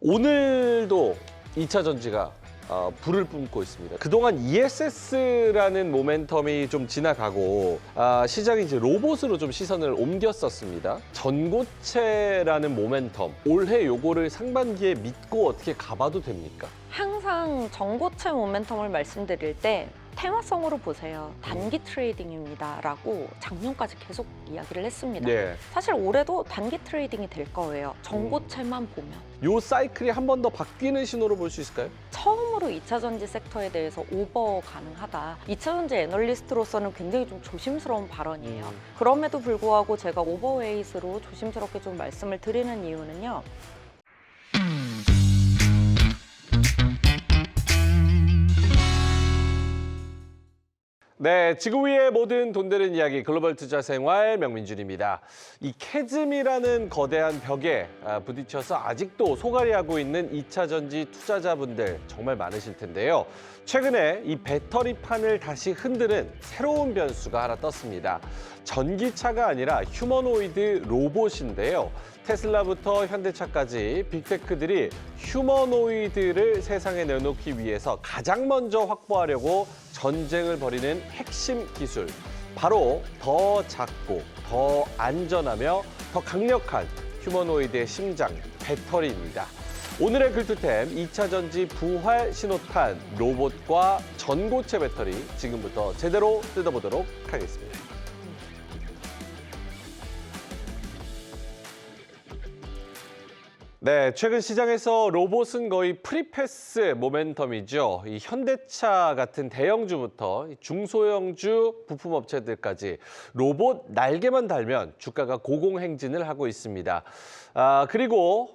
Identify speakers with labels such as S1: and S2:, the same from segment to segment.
S1: 오늘도 2차 전지가 불을 뿜고 있습니다. 그동안 ESS라는 모멘텀이 좀 지나가고 시장이 이제 로봇으로 좀 시선을 옮겼었습니다. 전고체라는 모멘텀, 올해 요거를 상반기에 믿고 어떻게 가봐도 됩니까?
S2: 항상 전고체 모멘텀을 말씀드릴 때 테마성으로 보세요. 단기 트레이딩입니다라고 작년까지 계속 이야기를 했습니다.
S1: 네.
S2: 사실 올해도 단기 트레이딩이 될 거예요. 전고체만 보면.
S1: 요 사이클이 한 번 더 바뀌는 신호로 볼 수 있을까요?
S2: 처음으로 2차 전지 섹터에 대해서 오버 가능하다. 2차 전지 애널리스트로서는 굉장히 좀 조심스러운 발언이에요. 그럼에도 불구하고 제가 오버웨이스로 조심스럽게 좀 말씀을 드리는 이유는요.
S1: 네, 지구 위의 모든 돈 되는 이야기 글로벌 투자 생활 명민준입니다. 이 캐즘이라는 거대한 벽에 부딪혀서 아직도 소갈이하고 있는 2차 전지 투자자분들 정말 많으실 텐데요. 최근에 이 배터리판을 다시 흔드는 새로운 변수가 하나 떴습니다. 전기차가 아니라 휴머노이드 로봇인데요. 테슬라부터 현대차까지 빅테크들이 휴머노이드를 세상에 내놓기 위해서 가장 먼저 확보하려고 전쟁을 벌이는 핵심 기술, 바로 더 작고 더 안전하며 더 강력한 휴머노이드의 심장, 배터리입니다. 오늘의 글투템 2차 전지 부활 신호탄 로봇과 전고체 배터리 지금부터 제대로 뜯어보도록 하겠습니다. 네, 최근 시장에서 로봇은 거의 프리패스 모멘텀이죠. 이 현대차 같은 대형주부터 중소형주 부품업체들까지 로봇 날개만 달면 주가가 고공행진을 하고 있습니다. 그리고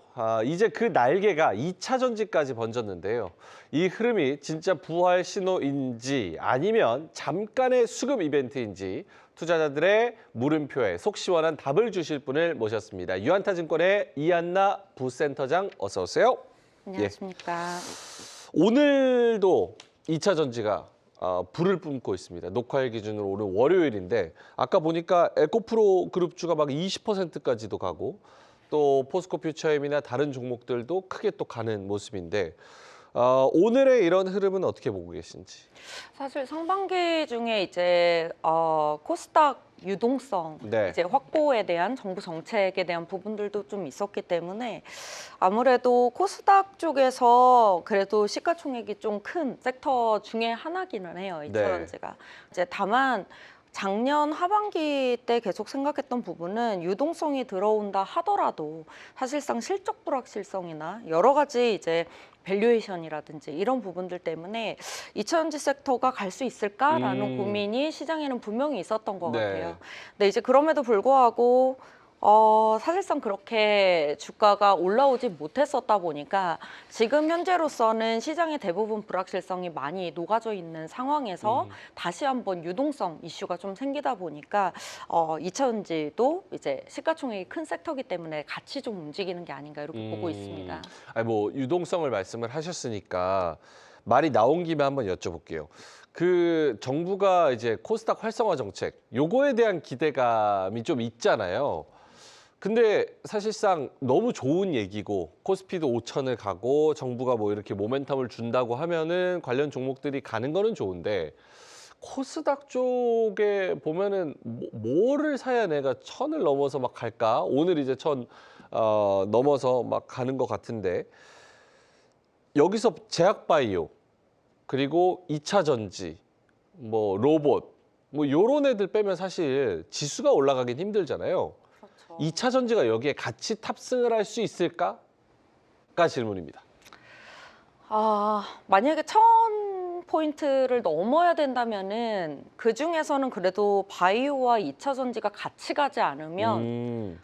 S1: 이제 그 날개가 2차 전지까지 번졌는데요. 이 흐름이 진짜 부활 신호인지 아니면 잠깐의 수급 이벤트인지 투자자들의 물음표에 속 시원한 답을 주실 분을 모셨습니다. 유한타증권의 이한나 부센터장 어서 오세요.
S2: 안녕하십니까.
S1: 오늘도 2차 전지가 불을 뿜고 있습니다. 녹화일 기준으로 오늘 월요일인데 아까 보니까 에코프로 그룹주가 막 20%까지도 가고 또 포스코 퓨처엠이나 다른 종목들도 크게 또 가는 모습인데 오늘의 이런 흐름은 어떻게 보고 계신지?
S2: 사실 상반기 중에 이제 코스닥 유동성
S1: 네.
S2: 이제 확보에 대한 정부 정책에 대한 부분들도 좀 있었기 때문에 아무래도 코스닥 쪽에서 그래도 시가총액이 좀 큰 섹터 중에 하나기는 해요. 이
S1: 네.
S2: 전지가. 이제 다만 작년 하반기 때 계속 생각했던 부분은 유동성이 들어온다 하더라도 사실상 실적 불확실성이나 여러 가지 이제 밸류에이션이라든지 이런 부분들 때문에 2차 전지 섹터가 갈 수 있을까라는 고민이 시장에는 분명히 있었던 것
S1: 네.
S2: 같아요. 근데 이제 그럼에도 불구하고 사실상 그렇게 주가가 올라오지 못했었다 보니까 지금 현재로서는 시장의 대부분 불확실성이 많이 녹아져 있는 상황에서 다시 한번 유동성 이슈가 좀 생기다 보니까 2차 전지도 이제 시가총액이 큰 섹터이기 때문에 같이 좀 움직이는 게 아닌가 이렇게 보고 있습니다.
S1: 아니 뭐 유동성을 말씀을 하셨으니까 말이 나온 김에 한번 여쭤볼게요. 그 정부가 이제 코스닥 활성화 정책 요거에 대한 기대감이 좀 있잖아요. 근데 사실상 너무 좋은 얘기고 코스피도 5천을 가고 정부가 뭐 이렇게 모멘텀을 준다고 하면은 관련 종목들이 가는 거는 좋은데 코스닥 쪽에 보면은 뭐를 사야 내가 1000을 넘어서 막 갈까? 오늘 이제 1000 넘어서 막 가는 것 같은데 여기서 제약바이오 그리고 2차 전지 뭐 로봇 뭐 요런 애들 빼면 사실 지수가 올라가긴 힘들잖아요.
S2: 그렇죠.
S1: 2차 전지가 여기에 같이 탑승을 할 수 있을까?가 질문입니다.
S2: 만약에 1000포인트를 넘어야 된다면은 그 중에서는 그래도 바이오와 2차 전지가 같이 가지 않으면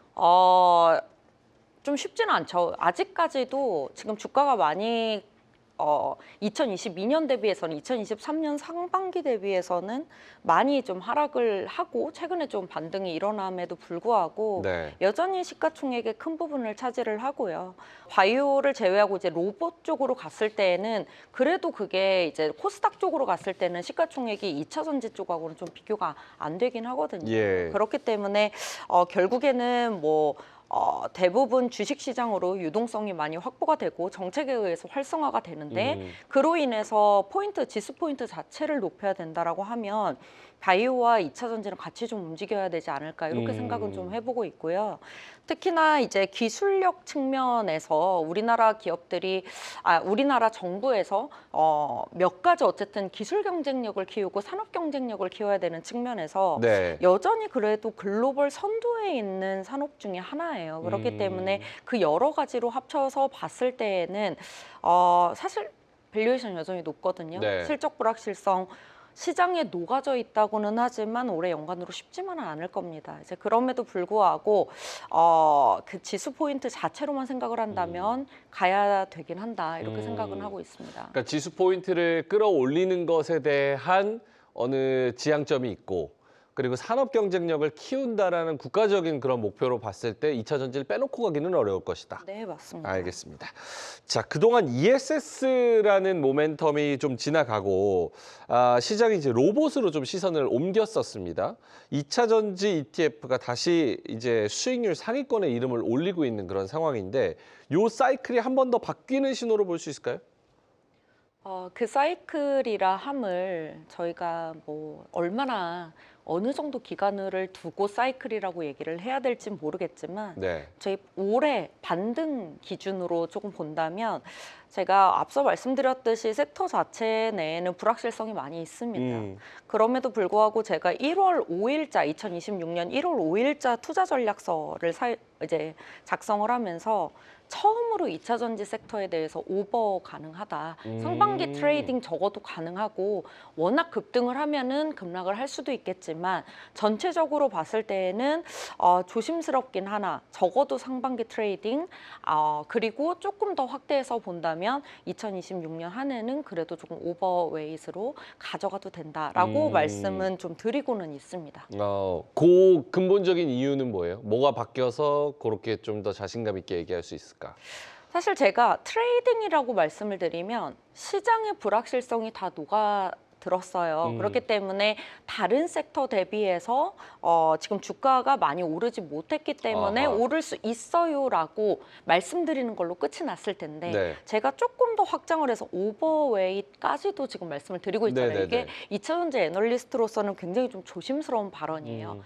S2: 좀 쉽지는 않죠. 아직까지도 지금 주가가 많이 2022년 대비해서는 2023년 상반기 대비해서는 많이 좀 하락을 하고 최근에 좀 반등이 일어남에도 불구하고
S1: 네.
S2: 여전히 시가총액의 큰 부분을 차지를 하고요. 바이오를 제외하고 이제 로봇 쪽으로 갔을 때에는 그래도 그게 이제 코스닥 쪽으로 갔을 때는 시가총액이 2차 전지 쪽하고는 좀 비교가 안 되긴 하거든요.
S1: 예.
S2: 그렇기 때문에 결국에는 뭐 대부분 주식시장으로 유동성이 많이 확보가 되고 정책에 의해서 활성화가 되는데 그로 인해서 지수 포인트 자체를 높여야 된다라고 하면 바이오와 2차 전지는 같이 좀 움직여야 되지 않을까 이렇게 생각은 좀 해보고 있고요. 특히나 이제 기술력 측면에서 우리나라 정부에서 몇 가지 어쨌든 기술 경쟁력을 키우고 산업 경쟁력을 키워야 되는 측면에서
S1: 네.
S2: 여전히 그래도 글로벌 선두에 있는 산업 중에 하나예요. 그렇기 때문에 그 여러 가지로 합쳐서 봤을 때에는 사실 밸류에이션 여전히 높거든요.
S1: 네.
S2: 실적 불확실성 시장에 녹아져 있다고는 하지만 올해 연간으로 쉽지만은 않을 겁니다. 이제 그럼에도 불구하고 그 지수 포인트 자체로만 생각을 한다면 가야 되긴 한다 이렇게 생각은 하고 있습니다.
S1: 그러니까 지수 포인트를 끌어올리는 것에 대한 어느 지향점이 있고 그리고 산업 경쟁력을 키운다라는 국가적인 그런 목표로 봤을 때 2차 전지를 빼놓고 가기는 어려울 것이다.
S2: 네, 맞습니다.
S1: 알겠습니다. 자, 그동안 ESS라는 모멘텀이 좀 지나가고 시장이 이제 로봇으로 좀 시선을 옮겼었습니다. 2차 전지 ETF가 다시 이제 수익률 상위권에 이름을 올리고 있는 그런 상황인데 요 사이클이 한 번 더 바뀌는 신호로 볼 수 있을까요?
S2: 그 사이클이라 함을 저희가 뭐 얼마나 어느 정도 기간을 두고 사이클이라고 얘기를 해야 될지 모르겠지만
S1: 네.
S2: 저희 올해 반등 기준으로 조금 본다면 제가 앞서 말씀드렸듯이 섹터 자체 내에는 불확실성이 많이 있습니다. 그럼에도 불구하고 제가 1월 5일자 2026년 1월 5일자 투자 전략서를 이제 작성을 하면서 처음으로 2차 전지 섹터에 대해서 오버 가능하다. 상반기 트레이딩 적어도 가능하고 워낙 급등을 하면은 급락을 할 수도 있겠지만 전체적으로 봤을 때에는 조심스럽긴 하나 적어도 상반기 트레이딩 그리고 조금 더 확대해서 본다면 2026년 한 해는 그래도 조금 오버웨이트로 가져가도 된다라고 말씀은 좀 드리고는 있습니다.
S1: 그 근본적인 이유는 뭐예요? 뭐가 바뀌어서 그렇게 좀 더 자신감 있게 얘기할 수 있을까?
S2: 사실 제가 트레이딩이라고 말씀을 드리면 시장의 불확실성이 다 녹아들었어요. 그렇기 때문에 다른 섹터 대비해서 지금 주가가 많이 오르지 못했기 때문에
S1: 아하.
S2: 오를 수 있어요라고 말씀드리는 걸로 끝이 났을 텐데
S1: 네.
S2: 제가 조금 더 확장을 해서 오버웨이까지도 지금 말씀을 드리고 있잖아요.
S1: 네네네.
S2: 이게 2차 전지 애널리스트로서는 굉장히 좀 조심스러운 발언이에요.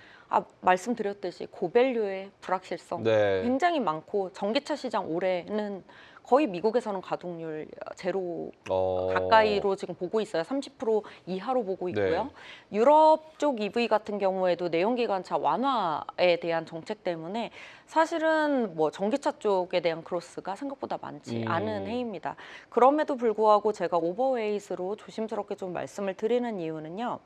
S2: 말씀드렸듯이 고밸류의 불확실성
S1: 네.
S2: 굉장히 많고 전기차 시장 올해는 거의 미국에서는 가동률 제로 가까이로 지금 보고 있어요. 30% 이하로 보고 있고요.
S1: 네.
S2: 유럽 쪽 EV 같은 경우에도 내연기관차 완화에 대한 정책 때문에 사실은 뭐 전기차 쪽에 대한 크로스가 생각보다 많지 않은 해입니다. 그럼에도 불구하고 제가 오버웨이트로 조심스럽게 좀 말씀을 드리는 이유는요.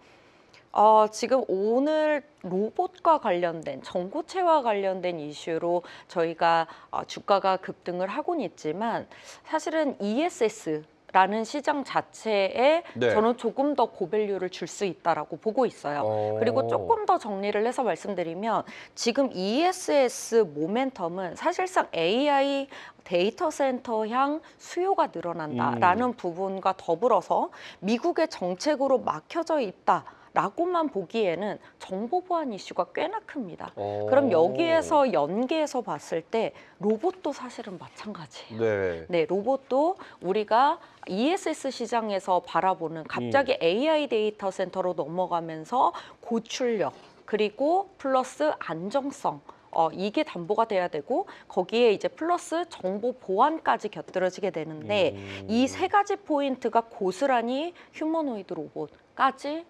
S2: 지금 오늘 로봇과 관련된 전고체와 관련된 이슈로 저희가 주가가 급등을 하고는 있지만 사실은 ESS라는 시장 자체에
S1: 네.
S2: 저는 조금 더 고밸류를 줄 수 있다라고 보고 있어요. 그리고 조금 더 정리를 해서 말씀드리면 지금 ESS 모멘텀은 사실상 AI 데이터 센터 향 수요가 늘어난다라는 부분과 더불어서 미국의 정책으로 막혀져 있다. 라고만 보기에는 정보 보안 이슈가 꽤나 큽니다. 그럼 여기에서 연계해서 봤을 때 로봇도 사실은 마찬가지예요.
S1: 네.
S2: 네, 로봇도 우리가 ESS 시장에서 바라보는 갑자기 AI 데이터 센터로 넘어가면서 고출력 그리고 플러스 안정성 이게 담보가 돼야 되고 거기에 이제 플러스 정보 보안까지 곁들여지게 되는데 이 세 가지 포인트가 고스란히 휴머노이드 로봇까지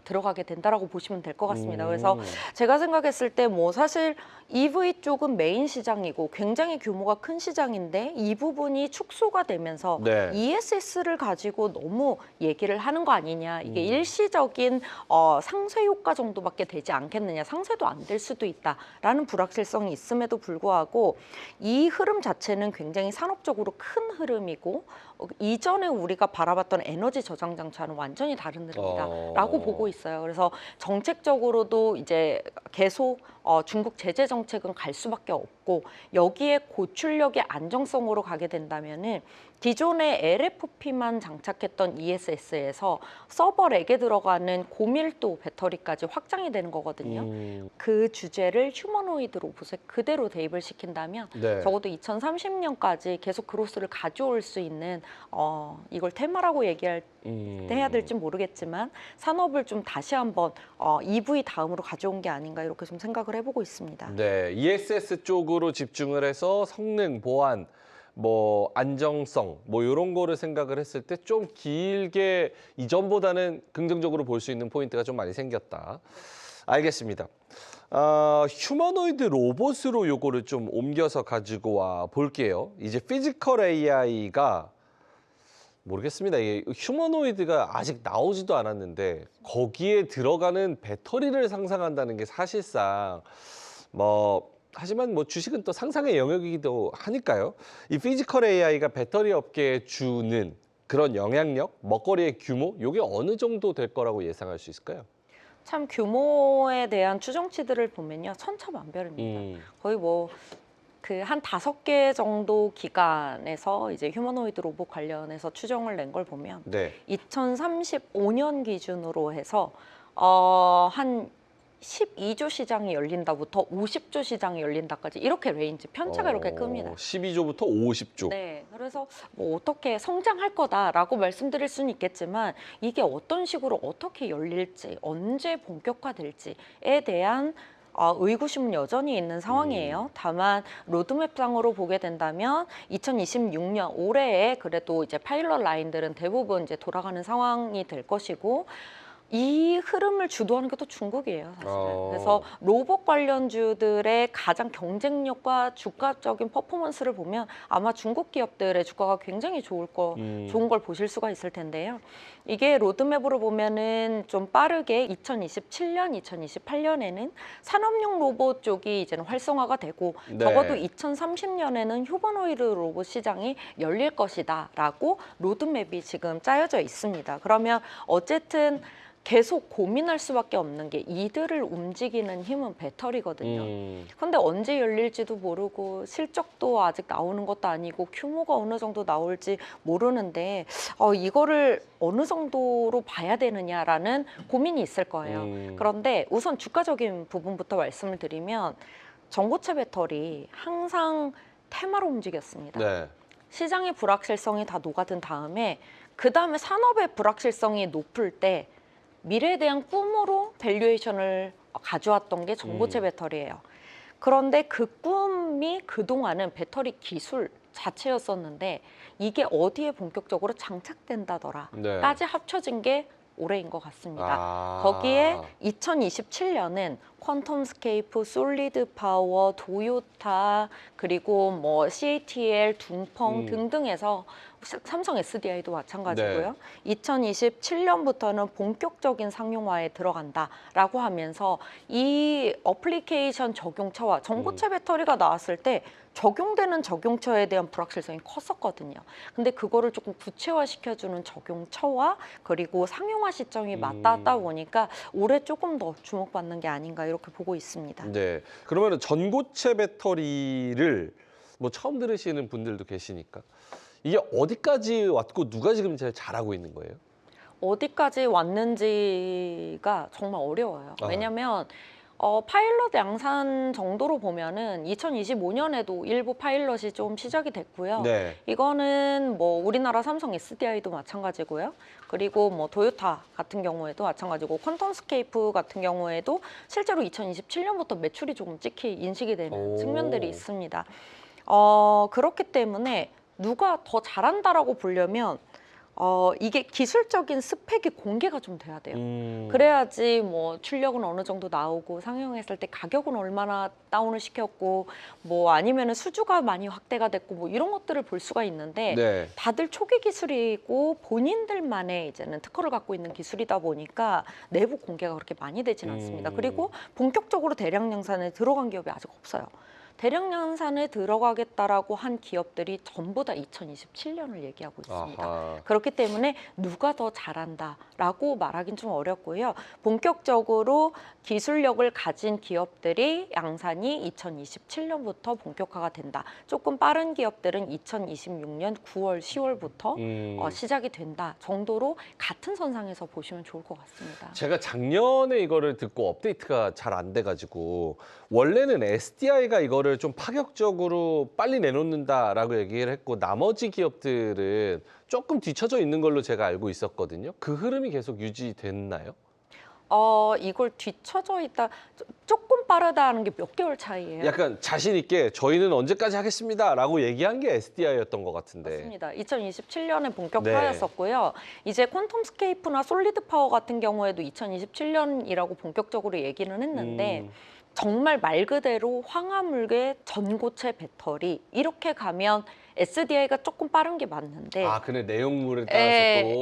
S2: 들어가게 된다라고 보시면 될 것 같습니다. 그래서 제가 생각했을 때 뭐 사실 EV 쪽은 메인 시장이고 굉장히 규모가 큰 시장인데 이 부분이 축소가 되면서
S1: 네.
S2: ESS를 가지고 너무 얘기를 하는 거 아니냐. 이게 일시적인 상쇄 효과 정도밖에 되지 않겠느냐. 상쇄도 안 될 수도 있다라는 불확실성이 있음에도 불구하고 이 흐름 자체는 굉장히 산업적으로 큰 흐름이고 이전에 우리가 바라봤던 에너지 저장 장치와는 완전히 다른 흐름이다라고 보고 있어요. 그래서 정책적으로도 이제 계속 중국 제재 정책은 갈 수밖에 없고 있고 여기에 고출력의 안정성으로 가게 된다면은 기존의 LFP만 장착했던 ESS에서 서버렉에 들어가는 고밀도 배터리까지 확장이 되는 거거든요. 그 주제를 휴머노이드 로봇에 그대로 대입을 시킨다면
S1: 네.
S2: 적어도 2030년까지 계속 그로스를 가져올 수 있는 이걸 테마라고 해야 될지 모르겠지만 산업을 좀 다시 한번 EV 다음으로 가져온 게 아닌가 이렇게 좀 생각을 해보고 있습니다.
S1: 네, ESS 쪽으로 집중을 해서 성능, 보안, 뭐 안정성, 뭐 이런 거를 생각을 했을 때 좀 길게 이전보다는 긍정적으로 볼 수 있는 포인트가 좀 많이 생겼다. 알겠습니다. 휴머노이드 로봇으로 요거를 좀 옮겨서 가지고 와 볼게요. 이제 피지컬 AI가 모르겠습니다. 이게 휴머노이드가 아직 나오지도 않았는데 거기에 들어가는 배터리를 상상한다는 게 사실상 하지만 주식은 또 상상의 영역이기도 하니까요. 이 피지컬 AI가 배터리 업계에 주는 그런 영향력, 먹거리의 규모, 이게 어느 정도 될 거라고 예상할 수 있을까요?
S2: 참 규모에 대한 추정치들을 보면요 천차만별입니다. 거의 그 한 5개 정도 기관에서 이제 휴머노이드 로봇 관련해서 추정을 낸 걸 보면
S1: 네.
S2: 2035년 기준으로 해서 한 12조 시장이 열린다부터 50조 시장이 열린다까지 이렇게 레인지 편차가 이렇게 큽니다.
S1: 12조부터 50조.
S2: 네, 그래서 어떻게 성장할 거다라고 말씀드릴 수는 있겠지만 이게 어떤 식으로 어떻게 열릴지 언제 본격화될지에 대한 의구심은 여전히 있는 상황이에요. 다만 로드맵상으로 보게 된다면 2026년 올해에 그래도 이제 파일럿 라인들은 대부분 이제 돌아가는 상황이 될 것이고 이 흐름을 주도하는 게 또 중국이에요, 사실은. 그래서 로봇 관련주들의 가장 경쟁력과 주가적인 퍼포먼스를 보면 아마 중국 기업들의 주가가 굉장히 좋은 걸 보실 수가 있을 텐데요. 이게 로드맵으로 보면은 좀 빠르게 2027년, 2028년에는 산업용 로봇 쪽이 이제는 활성화가 되고
S1: 네.
S2: 적어도 2030년에는 휴머노이드 로봇 시장이 열릴 것이다라고 로드맵이 지금 짜여져 있습니다. 그러면 어쨌든 계속 고민할 수밖에 없는 게 이들을 움직이는 힘은 배터리거든요. 근데 언제 열릴지도 모르고 실적도 아직 나오는 것도 아니고 규모가 어느 정도 나올지 모르는데 이거를 어느 정도로 봐야 되느냐라는 고민이 있을 거예요. 그런데 우선 주가적인 부분부터 말씀을 드리면 전고체 배터리 항상 테마로 움직였습니다.
S1: 네.
S2: 시장의 불확실성이 다 녹아든 다음에 그 다음에 산업의 불확실성이 높을 때 미래에 대한 꿈으로 밸류에이션을 가져왔던 게 전고체 배터리예요. 그런데 그 꿈이 그동안은 배터리 기술 자체였었는데 이게 어디에 본격적으로 장착된다더라까지 합쳐진 게 올해인 것 같습니다. 거기에 2027년은 퀀텀스케이프, 솔리드 파워, 도요타 그리고 CATL, 둥펑 등등에서 삼성 SDI도 마찬가지고요. 네. 2027년부터는 본격적인 상용화에 들어간다라고 하면서 이 어플리케이션 적용처와 전고체 배터리가 나왔을 때 적용되는 적용처에 대한 불확실성이 컸었거든요. 근데 그거를 조금 구체화시켜주는 적용처와 그리고 상용화 시점이 맞닿다 보니까 올해 조금 더 주목받는 게 아닌가 이렇게 보고 있습니다.
S1: 네. 그러면 전고체 배터리를 처음 들으시는 분들도 계시니까 이게 어디까지 왔고 누가 지금 제일 잘하고 있는 거예요?
S2: 어디까지 왔는지가 정말 어려워요. 왜냐면 파일럿 양산 정도로 보면은 2025년에도 일부 파일럿이 좀 시작이 됐고요.
S1: 네.
S2: 이거는 우리나라 삼성 SDI도 마찬가지고요. 그리고 도요타 같은 경우에도 마찬가지고 퀀텀스케이프 같은 경우에도 실제로 2027년부터 매출이 조금 찍히 인식이 되는 측면들이 있습니다. 그렇기 때문에 누가 더 잘한다라고 보려면 이게 기술적인 스펙이 공개가 좀 돼야 돼요. 그래야지 출력은 어느 정도 나오고 상용했을 때 가격은 얼마나 다운을 시켰고 아니면은 수주가 많이 확대가 됐고 이런 것들을 볼 수가 있는데
S1: 네.
S2: 다들 초기 기술이고 본인들만의 이제는 특허를 갖고 있는 기술이다 보니까 내부 공개가 그렇게 많이 되진 않습니다. 그리고 본격적으로 대량 양산에 들어간 기업이 아직 없어요. 대량 양산에 들어가겠다라고 한 기업들이 전부 다 2027년을 얘기하고 있습니다.
S1: 아하.
S2: 그렇기 때문에 누가 더 잘한다라고 말하긴 좀 어렵고요. 본격적으로 기술력을 가진 기업들이 양산이 2027년부터 본격화가 된다. 조금 빠른 기업들은 2026년 9월, 10월부터 시작이 된다 정도로 같은 선상에서 보시면 좋을 것 같습니다.
S1: 제가 작년에 이거를 듣고 업데이트가 잘 안 돼가지고 원래는 SDI가 이거를 좀 파격적으로 빨리 내놓는다라고 얘기를 했고 나머지 기업들은 조금 뒤쳐져 있는 걸로 제가 알고 있었거든요. 그 흐름이 계속 유지됐나요?
S2: 이걸 뒤쳐져 있다, 조금 빠르다는 게 몇 개월 차이예요.
S1: 약간 자신 있게 저희는 언제까지 하겠습니다라고 얘기한 게 SDI였던 것 같은데.
S2: 맞습니다. 2027년에 본격화였었고요. 이제 퀀텀스케이프나 솔리드 파워 같은 경우에도 2027년이라고 본격적으로 얘기는 했는데 정말 말 그대로 황화물계 전고체 배터리 이렇게 가면 SDI가 조금 빠른 게 맞는데
S1: 아, 근데 내용물에 따라서 또.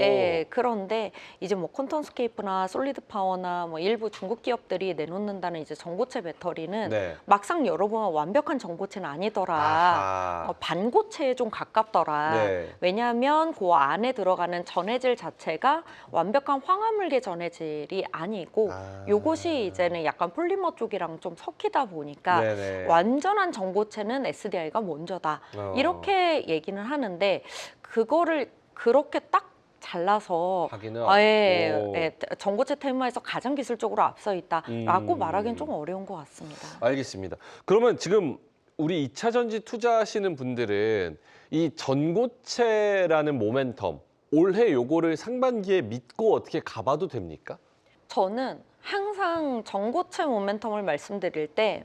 S2: 그런데 이제 뭐 퀀텀스케이프나 솔리드 파워나 뭐 일부 중국 기업들이 내놓는다는 이제 전고체 배터리는
S1: 네.
S2: 막상 열어보면 완벽한 전고체는 아니더라.
S1: 아하.
S2: 반고체에 좀 가깝더라.
S1: 네.
S2: 왜냐하면 그 안에 들어가는 전해질 자체가 완벽한 황화물계 전해질이 아니고 요것이 이제는 약간 폴리머 쪽이랑 좀 섞이다 보니까
S1: 네네.
S2: 완전한 전고체는 SDI가 먼저다. 이렇게 얘기는 하는데 그거를 그렇게 딱 잘라서
S1: 하기는
S2: 전고체 테마에서 가장 기술적으로 앞서 있다라고 말하기는 좀 어려운 것 같습니다.
S1: 알겠습니다. 그러면 지금 우리 2차 전지 투자하시는 분들은 이 전고체라는 모멘텀 올해 요거를 상반기에 믿고 어떻게 가봐도 됩니까?
S2: 저는 항상 전고체 모멘텀을 말씀드릴 때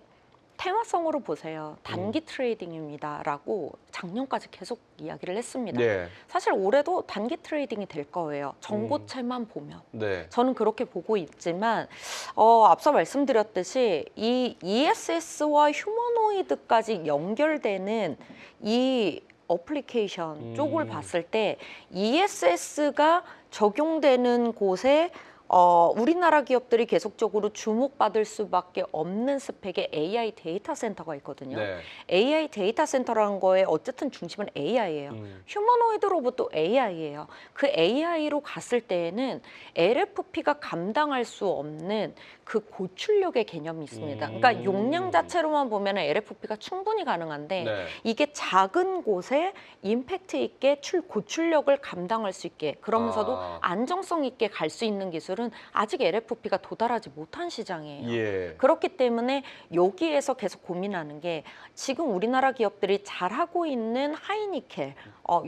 S2: 테마성으로 보세요. 단기 트레이딩입니다라고 작년까지 계속 이야기를 했습니다.
S1: 네.
S2: 사실 올해도 단기 트레이딩이 될 거예요. 전고체만 보면.
S1: 네.
S2: 저는 그렇게 보고 있지만 앞서 말씀드렸듯이 이 ESS와 휴머노이드까지 연결되는 이 어플리케이션 쪽을 봤을 때 ESS가 적용되는 곳에 우리나라 기업들이 계속적으로 주목받을 수밖에 없는 스펙의 AI 데이터 센터가 있거든요.
S1: 네.
S2: AI 데이터 센터라는 거에 어쨌든 중심은 AI예요. 휴머노이드 로봇도 AI예요. 그 AI로 갔을 때에는 LFP가 감당할 수 없는 그 고출력의 개념이 있습니다. 그러니까 용량 자체로만 보면 LFP가 충분히 가능한데
S1: 네.
S2: 이게 작은 곳에 임팩트 있게 고출력을 감당할 수 있게 그러면서도 안정성 있게 갈 수 있는 기술은 아직 LFP가 도달하지 못한 시장이에요.
S1: 예.
S2: 그렇기 때문에 여기에서 계속 고민하는 게 지금 우리나라 기업들이 잘하고 있는 하이니켈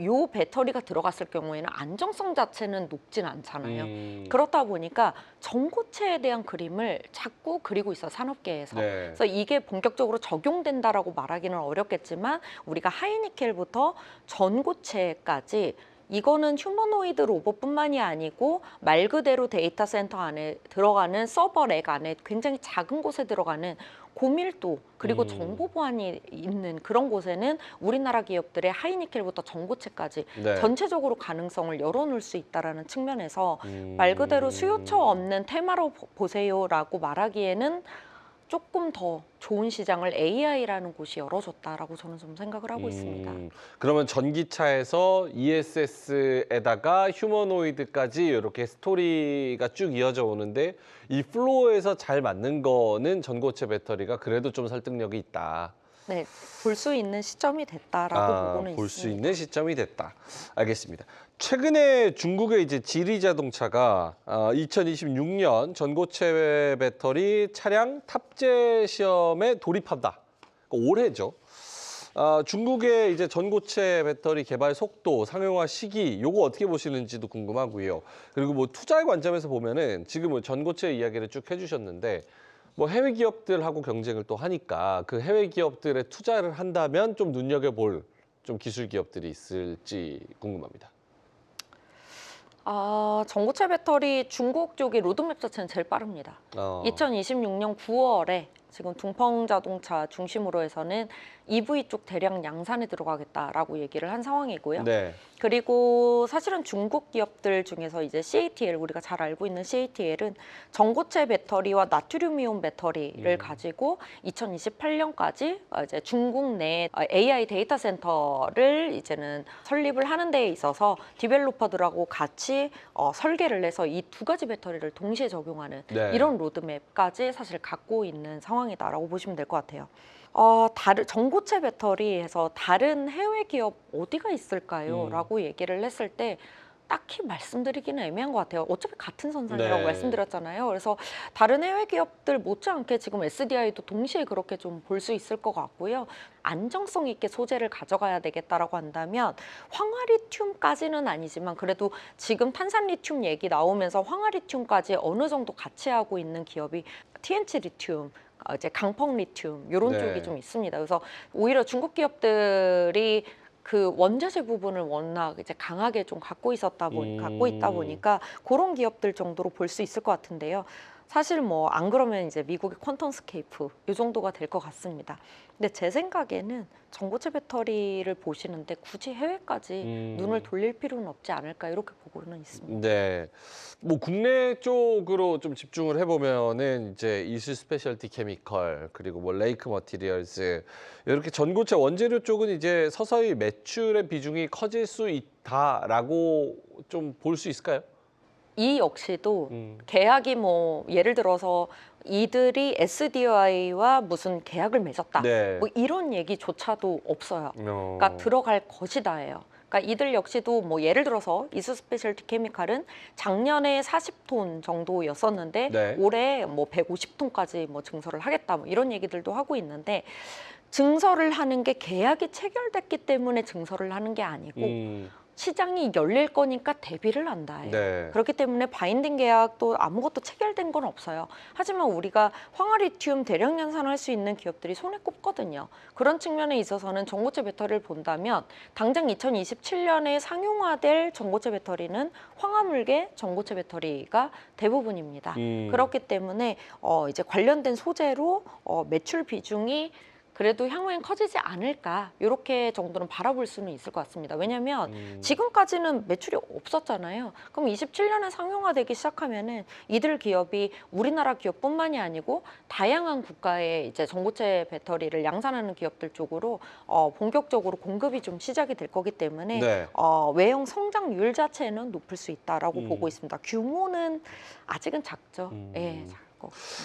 S2: 요 배터리가 들어갔을 경우에는 안정성 자체는 높진 않잖아요. 그렇다 보니까 전고체에 대한 그림을 자꾸 그리고 있어 산업계에서.
S1: 네.
S2: 그래서 이게 본격적으로 적용된다라고 말하기는 어렵겠지만 우리가 하이니켈부터 전고체까지 이거는 휴머노이드 로봇뿐만이 아니고 말 그대로 데이터 센터 안에 들어가는 서버 렉 안에 굉장히 작은 곳에 들어가는 고밀도 그리고 정보 보안이 있는 그런 곳에는 우리나라 기업들의 하이니켈부터 전고체까지
S1: 네.
S2: 전체적으로 가능성을 열어놓을 수 있다는 측면에서 말 그대로 수요처 없는 테마로 보세요라고 말하기에는 조금 더 좋은 시장을 AI라는 곳이 열어줬다라고 저는 좀 생각을 하고 있습니다.
S1: 그러면 전기차에서 ESS에다가 휴머노이드까지 이렇게 스토리가 쭉 이어져 오는데 이 플로어에서 잘 맞는 거는 전고체 배터리가 그래도 좀 설득력이 있다.
S2: 네, 볼 수 있는 시점이 됐다라고 보고는
S1: 볼 수
S2: 있습니다.
S1: 있는 시점이 됐다. 알겠습니다. 최근에 중국의 이제 지리자동차가 2026년 전고체 배터리 차량 탑재 시험에 돌입한다. 그러니까 올해죠. 중국의 이제 전고체 배터리 개발 속도, 상용화 시기, 요거 어떻게 보시는지도 궁금하고요. 그리고 뭐 투자의 관점에서 보면은 지금 뭐 전고체 이야기를 쭉 해주셨는데 뭐 해외 기업들하고 경쟁을 또 하니까 그 해외 기업들에 투자를 한다면 좀 눈여겨볼 좀 기술 기업들이 있을지 궁금합니다.
S2: 전고체 배터리 중국 쪽의 로드맵 자체는 제일 빠릅니다. 2026년 9월에 지금 둥펑자동차 중심으로 해서는 EV 쪽 대량 양산에 들어가겠다라고 얘기를 한 상황이고요.
S1: 네.
S2: 그리고 사실은 중국 기업들 중에서 이제 CATL, 우리가 잘 알고 있는 CATL은 전고체 배터리와 나트륨이온 배터리를 가지고 2028년까지 이제 중국 내 AI 데이터 센터를 이제는 설립을 하는 데 있어서 디벨로퍼들하고 같이 설계를 해서 이 두 가지 배터리를 동시에 적용하는
S1: 네.
S2: 이런 로드맵까지 사실 갖고 있는 상황이다라고 보시면 될 것 같아요. 다른 전고체 배터리에서 다른 해외 기업 어디가 있을까요? 라고 얘기를 했을 때 딱히 말씀드리기는 애매한 것 같아요. 어차피 같은 선상이라고
S1: 네.
S2: 말씀드렸잖아요. 그래서 다른 해외 기업들 못지않게 지금 SDI도 동시에 그렇게 좀 볼 수 있을 것 같고요. 안정성 있게 소재를 가져가야 되겠다라고 한다면 황화리튬까지는 아니지만 그래도 지금 탄산리튬 얘기 나오면서 황화리튬까지 어느 정도 같이 하고 있는 기업이 TNT 리튬, 이제 강펑 리튬 이런
S1: 네.
S2: 쪽이 좀 있습니다. 그래서 오히려 중국 기업들이 그 원자재 부분을 워낙 이제 강하게 좀 갖고 있다 보니까 그런 기업들 정도로 볼 수 있을 것 같은데요. 사실 뭐 안 그러면 이제 미국의 퀀텀스케이프 이 정도가 될 것 같습니다. 근데 제 생각에는 전고체 배터리를 보시는데 굳이 해외까지 눈을 돌릴 필요는 없지 않을까 이렇게 보고는 있습니다.
S1: 네. 뭐 국내 쪽으로 좀 집중을 해보면은 이제 이수 스페셜티 케미컬 그리고 뭐 레이크 머티리얼즈 이렇게 전고체 원재료 쪽은 이제 서서히 매출의 비중이 커질 수 있다라고 좀 볼 수 있을까요?
S2: 이 역시도 계약이 뭐 예를 들어서 이들이 SDI와 무슨 계약을 맺었다.
S1: 네.
S2: 뭐 이런 얘기조차도 없어요.
S1: 어.
S2: 그러니까 들어갈 것이다예요. 그러니까 이들 역시도 뭐 예를 들어서 이수 스페셜티 케미칼은 작년에 40톤 정도였었는데
S1: 네.
S2: 올해 뭐 150톤까지 뭐 증설을 하겠다. 뭐 이런 얘기들도 하고 있는데 증설을 하는 게 계약이 체결됐기 때문에 증설을 하는 게 아니고 시장이 열릴 거니까 대비를 한다예요.
S1: 네.
S2: 그렇기 때문에 바인딩 계약도 아무것도 체결된 건 없어요. 하지만 우리가 황화리튬 대량 양산할 수 있는 기업들이 손에 꼽거든요. 그런 측면에 있어서는 전고체 배터리를 본다면 당장 2027년에 상용화될 전고체 배터리는 황화물계 전고체 배터리가 대부분입니다. 그렇기 때문에 이제 관련된 소재로 매출 비중이 그래도 향후엔 커지지 않을까 이렇게 정도는 바라볼 수는 있을 것 같습니다. 왜냐하면 지금까지는 매출이 없었잖아요. 그럼 27년에 상용화되기 시작하면은 이들 기업이 우리나라 기업뿐만이 아니고 다양한 국가의 이제 전고체 배터리를 양산하는 기업들 쪽으로 본격적으로 공급이 좀 시작이 될 거기 때문에
S1: 네.
S2: 외형 성장률 자체는 높을 수 있다라고 보고 있습니다. 규모는 아직은 작죠. 예.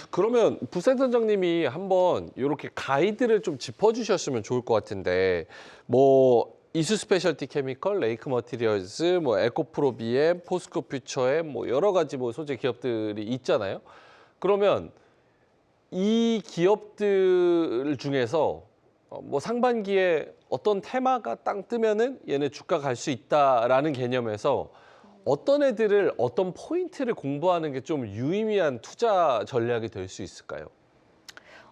S1: 그러면 부센터장님이 한번 이렇게 가이드를 좀 짚어주셨으면 좋을 것 같은데 뭐 이수 스페셜티 케미컬, 레이크 머티리얼즈, 뭐 에코프로 BM, 포스코 퓨처엠 뭐 여러 가지 뭐 소재 기업들이 있잖아요. 그러면 이 기업들 중에서 뭐 상반기에 어떤 테마가 땅 뜨면은 얘네 주가 갈 수 있다라는 개념에서 어떤 애들을 어떤 포인트를 공부하는 게 좀 유의미한 투자 전략이 될 수 있을까요?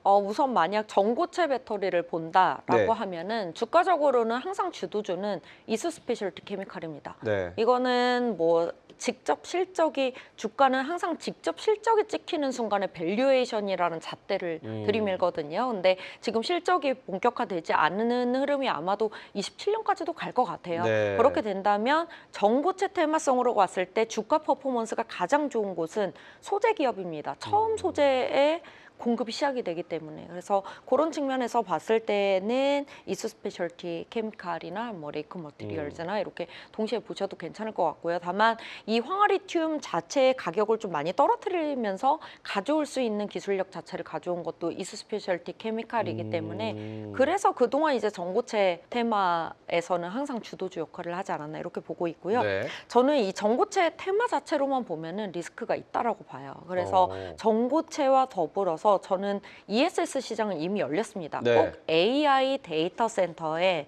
S2: 우선 만약 전고체 배터리를 본다라고
S1: 네.
S2: 하면은 주가적으로는 항상 주도주는 이수 스페셜티 케미칼입니다.
S1: 네.
S2: 이거는 뭐 직접 실적이 주가는 항상 직접 실적이 찍히는 순간에 밸류에이션이라는 잣대를 들이밀거든요. 근데 지금 실적이 본격화되지 않는 흐름이 아마도 27년까지도 갈 것 같아요.
S1: 네.
S2: 그렇게 된다면 전고체 테마성으로 봤을 때 주가 퍼포먼스가 가장 좋은 곳은 소재 기업입니다. 처음 소재에 공급이 시작이 되기 때문에 그래서 그런 측면에서 봤을 때는 이수 스페셜티 케미칼이나 뭐 레이크 머티리얼즈나 이렇게 동시에 보셔도 괜찮을 것 같고요. 다만 이 황화리튬 자체의 가격을 좀 많이 떨어뜨리면서 가져올 수 있는 기술력 자체를 가져온 것도 이수 스페셜티 케미칼이기 때문에 그래서 그동안 이제 전고체 테마에서는 항상 주도주 역할을 하지 않았나 이렇게 보고 있고요.
S1: 네.
S2: 저는 이 전고체 테마 자체로만 보면은 리스크가 있다라고 봐요. 그래서 전고체와 더불어서 저는 ESS 시장은 이미 열렸습니다.
S1: 네.
S2: 꼭 AI 데이터 센터에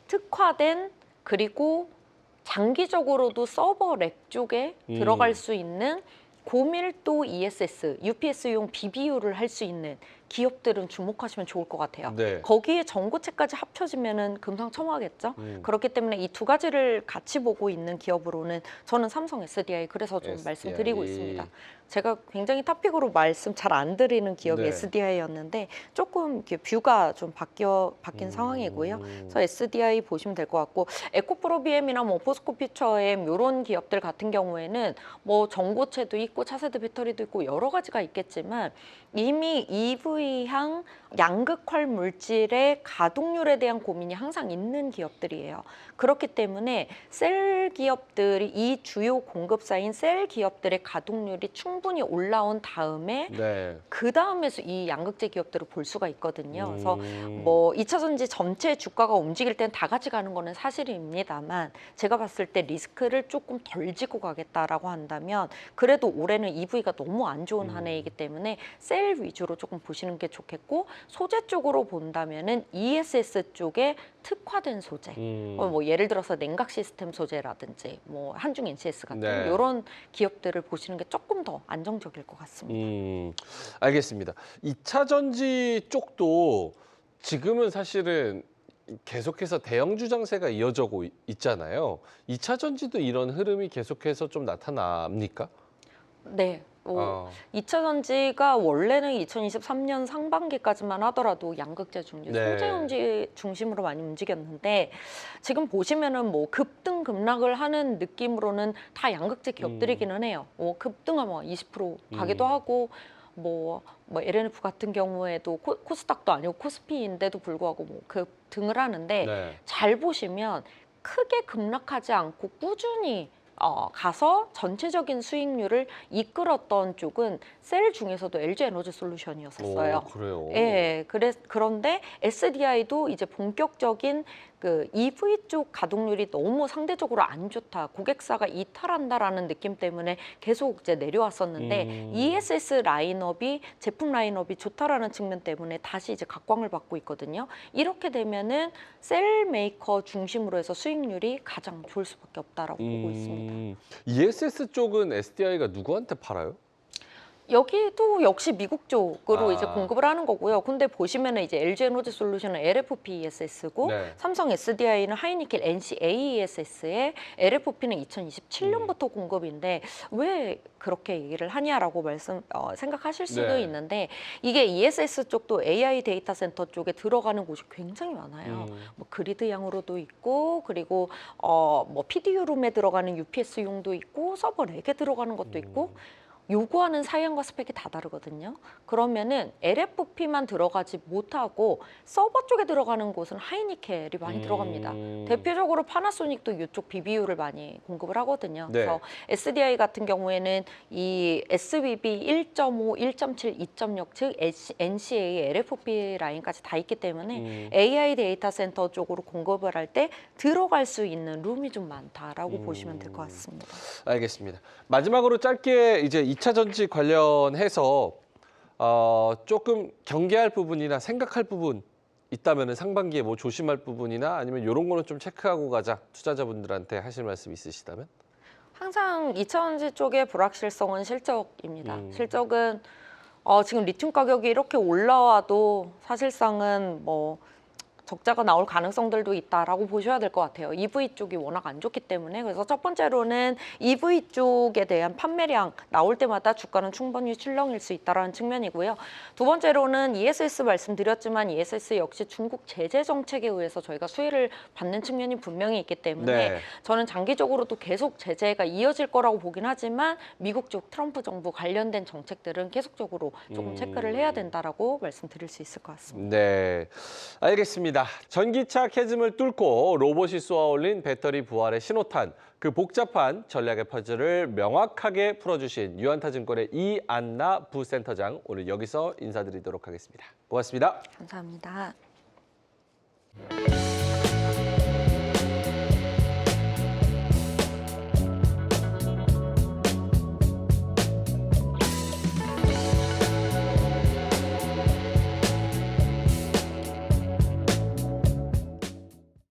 S2: 특화된 그리고 장기적으로도 서버 렉 쪽에 들어갈 수 있는 고밀도 ESS, UPS용 BBU를 할 수 있는 기업들은 주목하시면 좋을 것 같아요.
S1: 네.
S2: 거기에 전고체까지 합쳐지면은 금상첨화겠죠. 그렇기 때문에 이 두 가지를 같이 보고 있는 기업으로는 저는 삼성 SDI 그래서 좀
S1: SDI.
S2: 말씀드리고 있습니다. 제가 굉장히 탑픽으로 말씀 잘 안 드리는 기업이
S1: 네.
S2: SDI였는데 조금 이렇게 뷰가 좀 바뀐 상황이고요. 그래서 SDI 보시면 될 것 같고 에코프로비엠이나 뭐 포스코퓨처엠 이런 기업들 같은 경우에는 뭐 전고체도 있고 차세대 배터리도 있고 여러 가지가 있겠지만 이미 EV향 양극활 물질의 가동률에 대한 고민이 항상 있는 기업들이에요. 그렇기 때문에 셀 기업들이 이 주요 공급사인 셀 기업들의 가동률이 충분히 올라온 다음에
S1: 네.
S2: 그 다음에서 이 양극재 기업들을 볼 수가 있거든요. 그래서 뭐 2차 전지 전체 주가가 움직일 땐 다 같이 가는 거는 사실입니다만 제가 봤을 때 리스크를 조금 덜 지고 가겠다라고 한다면 그래도 올해는 EV가 너무 안 좋은 한 해이기 때문에 셀 위주로 조금 보시는 게 좋겠고 소재 쪽으로 본다면은 ESS 쪽에 특화된 소재 뭐 예를 들어서 냉각 시스템 소재라든지 뭐 한중 NCS 같은
S1: 네.
S2: 이런 기업들을 보시는 게 조금 더 안정적일 것 같습니다.
S1: 알겠습니다. 2차 전지 쪽도 지금은 사실은 계속해서 대형 주장세가 이어지고 있잖아요. 2차 전지도 이런 흐름이 계속해서 좀 나타납니까?
S2: 네. 2차 전지가 원래는 2023년 상반기까지만 하더라도 양극재 중심,
S1: 네.
S2: 소재 중심으로 많이 움직였는데 지금 보시면은 뭐 급등 급락을 하는 느낌으로는 다 양극재 기업들이기는 해요. 급등하면 20% 가기도 하고 뭐 LNF 같은 경우에도 코스닥도 아니고 코스피인데도 불구하고 뭐 급등을 하는데
S1: 네.
S2: 잘 보시면 크게 급락하지 않고 꾸준히 가서 전체적인 수익률을 이끌었던 쪽은 셀 중에서도 LG 에너지 솔루션이었었어요.
S1: 그래요.
S2: 예, 그런데 SDI도 이제 본격적인 그 EV 쪽 가동률이 너무 상대적으로 안 좋다, 고객사가 이탈한다라는 느낌 때문에 계속 이제 내려왔었는데 ESS 라인업이 제품 라인업이 좋다라는 측면 때문에 다시 이제 각광을 받고 있거든요. 이렇게 되면은 셀 메이커 중심으로 해서 수익률이 가장 좋을 수밖에 없다라고 보고 있습니다.
S1: ESS 쪽은 SDI가 누구한테 팔아요?
S2: 여기도 역시 미국 쪽으로 이제
S1: 아.
S2: 공급을 하는 거고요. 근데 보시면은 이제 LG 에너지 솔루션은 LFP ESS고
S1: 네.
S2: 삼성 SDI는 하이니켈 NC AESS에 LFP는 2027년부터 공급인데 왜 그렇게 얘기를 하냐라고 생각하실 수도
S1: 네.
S2: 있는데 이게 ESS 쪽도 AI 데이터 센터 쪽에 들어가는 곳이 굉장히 많아요. 뭐 그리드형으로도 있고 그리고 뭐 PDU 룸에 들어가는 UPS용도 있고 서버 렉에 들어가는 것도 있고 요구하는 사양과 스펙이 다 다르거든요. 그러면은 LFP만 들어가지 못하고 서버 쪽에 들어가는 곳은 하이니켈이 많이 들어갑니다. 대표적으로 파나소닉도 이쪽 BBU를 많이 공급을 하거든요.
S1: 네.
S2: 그래서 SDI 같은 경우에는 이 SBB 1.5, 1.7, 2.0 즉 NCA, LFP 라인까지 다 있기 때문에 AI 데이터 센터 쪽으로 공급을 할 때 들어갈 수 있는 룸이 좀 많다라고 보시면 될 것 같습니다.
S1: 알겠습니다. 마지막으로 짧게 이제 2차 전지 관련해서 조금 경계할 부분이나 생각할 부분 있다면 상반기에 뭐 조심할 부분이나 아니면 이런 거는 좀 체크하고 가자 투자자분들한테 하실 말씀 있으시다면?
S2: 항상 2차 전지 쪽의 불확실성은 실적입니다. 실적은 지금 리튬 가격이 이렇게 올라와도 사실상은 뭐 적자가 나올 가능성들도 있다라고 보셔야 될 것 같아요. EV 쪽이 워낙 안 좋기 때문에. 그래서 첫 번째로는 EV 쪽에 대한 판매량 나올 때마다 주가는 충분히 출렁일 수 있다는 측면이고요. 두 번째로는 ESS 말씀드렸지만 ESS 역시 중국 제재 정책에 의해서 저희가 수혜를 받는 측면이 분명히 있기 때문에
S1: 네.
S2: 저는 장기적으로도 계속 제재가 이어질 거라고 보긴 하지만 미국 쪽 트럼프 정부 관련된 정책들은 계속적으로 조금 체크를 해야 된다라고 말씀드릴 수 있을 것 같습니다.
S1: 네, 알겠습니다. 전기차 캐즘을 뚫고 로봇이 쏘아올린 배터리 부활의 신호탄, 그 복잡한 전략의 퍼즐을 명확하게 풀어주신 유한타증권의 이안나 부센터장, 오늘 여기서 인사드리도록 하겠습니다. 고맙습니다.
S2: 감사합니다.